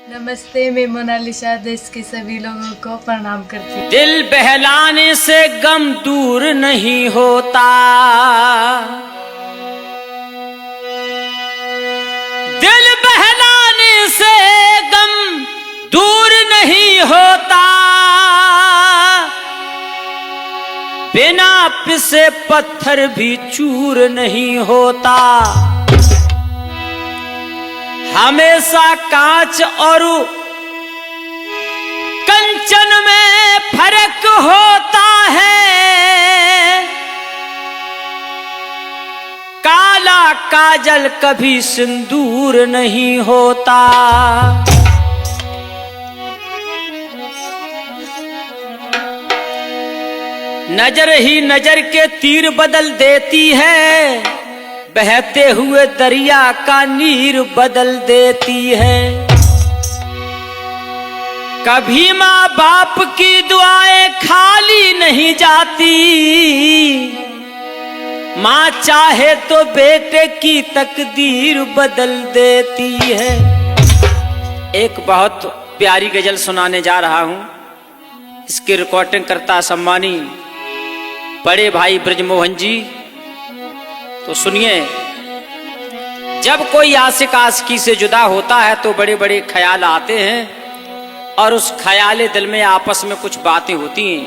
नमस्ते, मैं मोनालिसा देश के सभी लोगों को प्रणाम करती हूँ। दिल बहलाने से गम दूर नहीं होता, दिल बहलाने से गम दूर नहीं होता, बिना पिसे पत्थर भी चूर नहीं होता। हमेशा कांच और कंचन में फर्क होता है, काला काजल कभी सिंदूर नहीं होता। नजर ही नजर के तीर बदल देती है, बहते हुए दरिया का नीर बदल देती है। कभी माँ बाप की दुआएं खाली नहीं जाती, माँ चाहे तो बेटे की तकदीर बदल देती है। एक बहुत प्यारी गजल सुनाने जा रहा हूं। इसकी रिकॉर्डिंग करता सम्मानी बड़े भाई ब्रजमोहन जी। तो सुनिए, जब कोई आशिक आशिकी से जुदा होता है तो बड़े बड़े ख्याल आते हैं और उस ख्याल दिल में आपस में कुछ बातें होती हैं।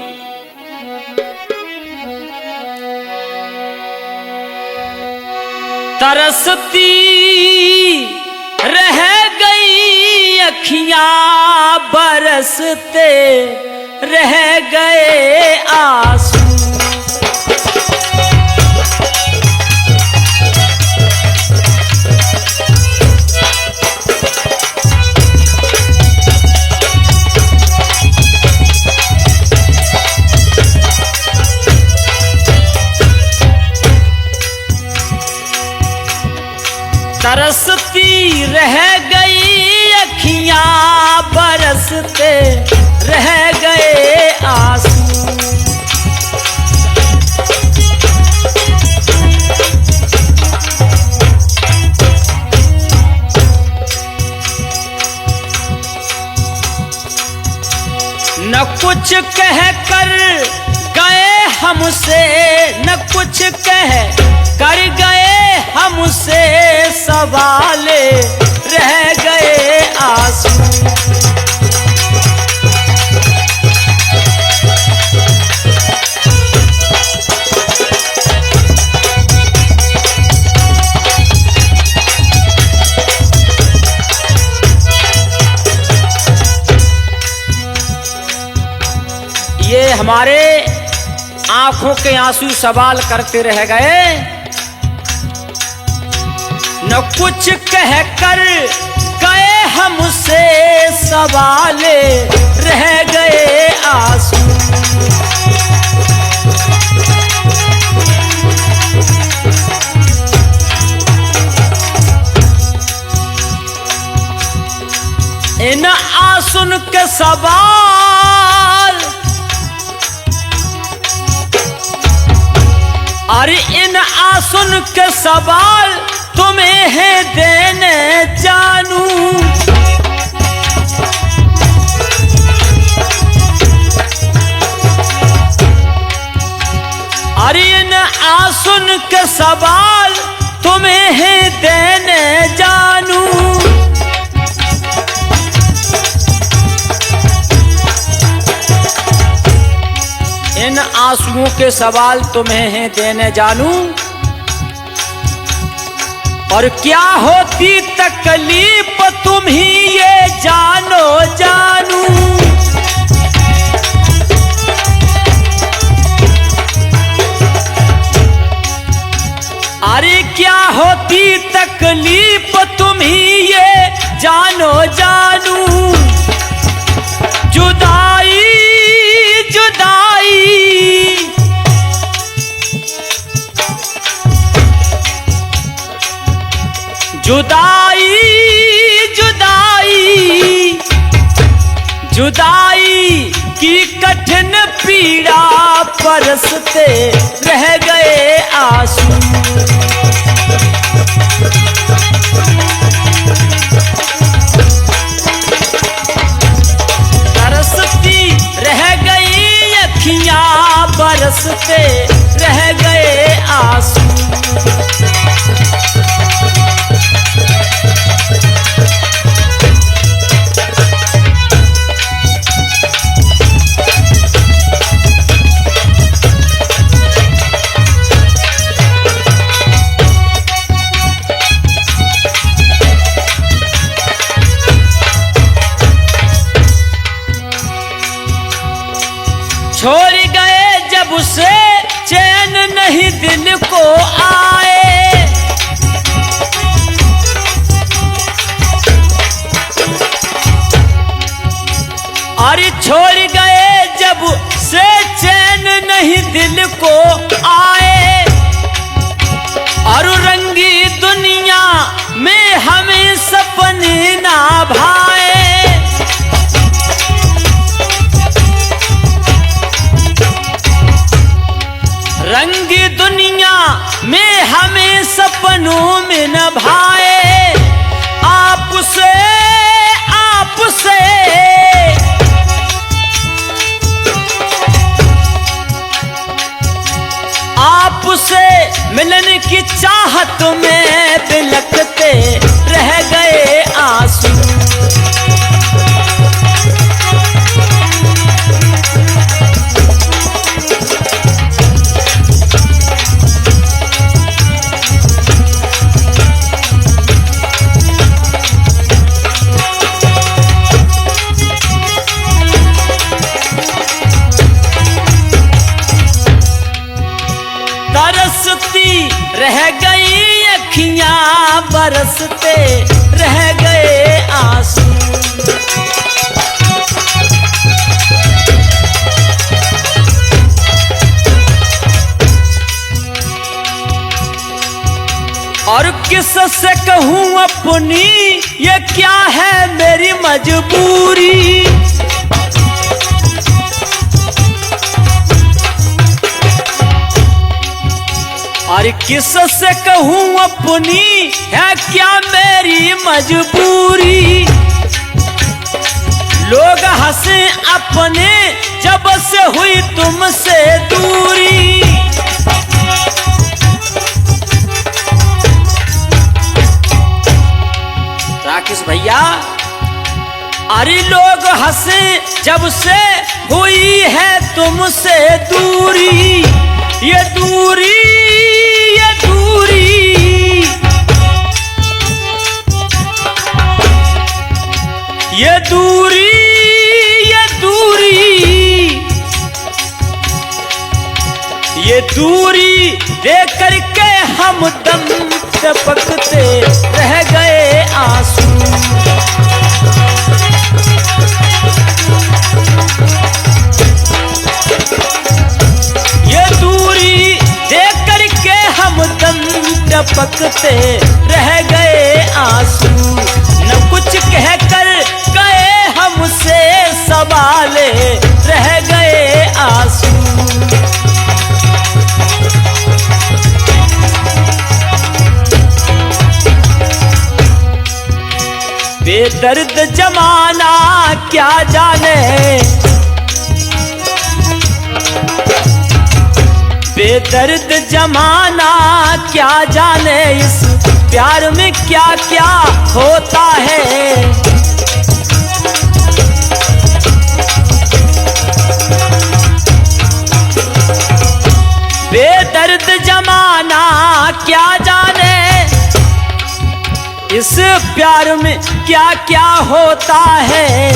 तरसती रह गई अखियां, बरसते रह गए आंसू। तरसती रह गई अखियां, बरसते रह गए आंसू। न कुछ कह कर गए हमसे, न कुछ कह कर गए हमसे, सवाले रह गए आंसू। ये हमारे आंखों के आंसू सवाल करते रह गए। न कुछ कह कर गए हमसे, सवाले रह गए आंसू। इन आंसुन के सवाल, अरे इन आंसुन के सवाल तुम्हें है देने जानू। अरे इन आंसुन के सवाल तुम्हें है देने जानू। इन आंसुओं के सवाल तुम्हें है देने जानू। और क्या होती तकलीफ तुम ही ये जानो जानू। अरे क्या होती तकलीफ तुम ही ये जानो जानू। जुदाई जुदाई, जुदाई जुदाई, जुदाई की कठिन पीड़ा, बरसते रह गए आंसू। दिल को आए। और छोड़ गए जब से चैन नहीं दिल को आए। और रंगी दुनिया में हमें सपने ना भाए। रंगी दुनिया में हमें सपनों में न भाए। आपसे मिलन की चाहत में बिलखते रह गए आंसू। तरसती रह गई अखियां, बरसते रह गए आंसू। और किससे कहूं अपनी ये क्या है मेरी मजबूरी। और किससे कहूं अपनी है क्या मेरी मजबूरी। लोग हंसे अपने जब से हुई तुमसे दूरी। राकेश भैया, अरे लोग हंसे जब से हुई है तुमसे दूरी। ये दूरी ये दूरी ये दूरी ये दूरी देख करके हम दम टपकते रह गए आंसू। ये दूरी देख करके हम दम टपकते रह गए आंसू। न कुछ कहकर गए हमसे सवाले रह गए आंसू। बेदर्द जमाना क्या जाने, बेदर्द जमाना क्या जाने इस प्यार में क्या क्या होता है। बेदर्द जमाना क्या जाने इस प्यार में क्या क्या होता है।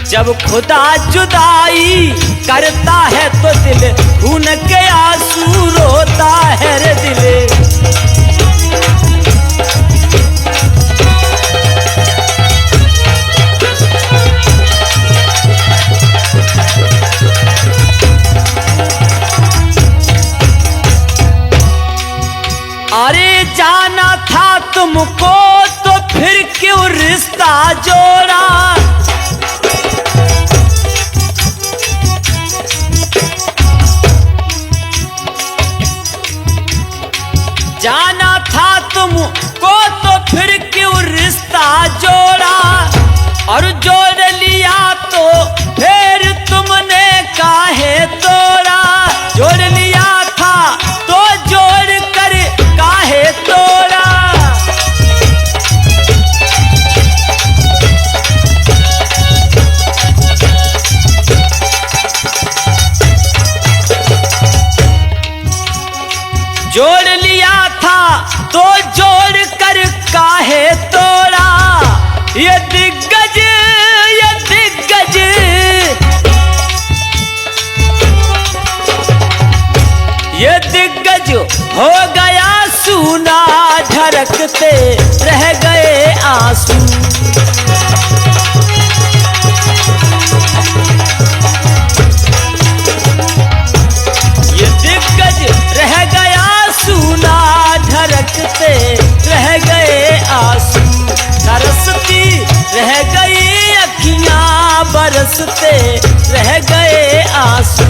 जब खुदा जुदाई करता है तो दिल खून के आंसू रोता है रे दिल। अरे जाना था तुमको तो फिर क्यों रिश्ता जोड़ा। जाना था तुमको तो फिर क्यों रिश्ता जोड़ा। और जोड़ लिया तो फिर तुमने काहे तोड़ा। जोड़ लिया था तो जोड़ कर काहे तोड़ा। जोड़ लिया था तो जोड़ कर काहे तोड़ा। ये दिग्गज ये दिग्गज ये दिग्गज हो गया सूना, ढरकते रह गए आंसू। ये दिग्गज रह गया सूना, ढरकते रह गए आंसू। तरसती रह गई अखियां, बरसते रह गए आंसू।